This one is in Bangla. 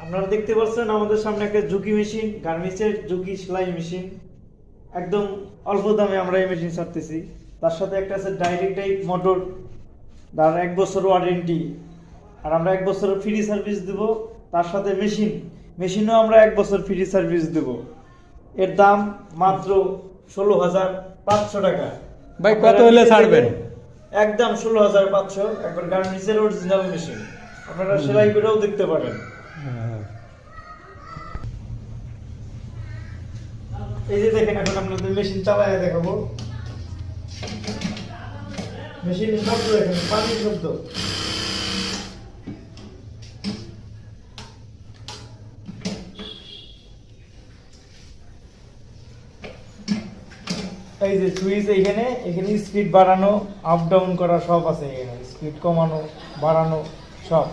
আপনারা দেখতে পাচ্ছেন আমাদের সামনে একটা ঝুঁকি মেশিন, গার্মেন্টসের ঝুঁকি সেলাই মেশিন। একদম অল্প দামে আমরা এই মেশিন ছাড়তেছি। তার সাথে একটা আছে ডাইরেক্ট টাইপ মোটর, তার 1 বছর ওয়ারেন্টি, আর আমরা 1 বছর ফ্রি সার্ভিস দেব। তার সাথে মেশিনও আমরা 1 বছর ফ্রি সার্ভিস দেব। এর দাম মাত্র 16,500 টাকা। ভাই কত হলে ছাড়বেন? একদম 16,500, একবার গার্মেন্টসের অরিজিনাল মেশিন। আপনারা সেলাই করেও দেখতে পারেন। এই যে দেখেন, এখন আপনাদের মেশিন চালায় দেখাবো। মেশিনের শব্দ দেখেন, পানির শব্দ। এই যে সুইচ, এখানে স্পিড বাড়ানো, আপ ডাউন করা সব আছে। এখানে স্পিড কমানো, বাড়ানো সব।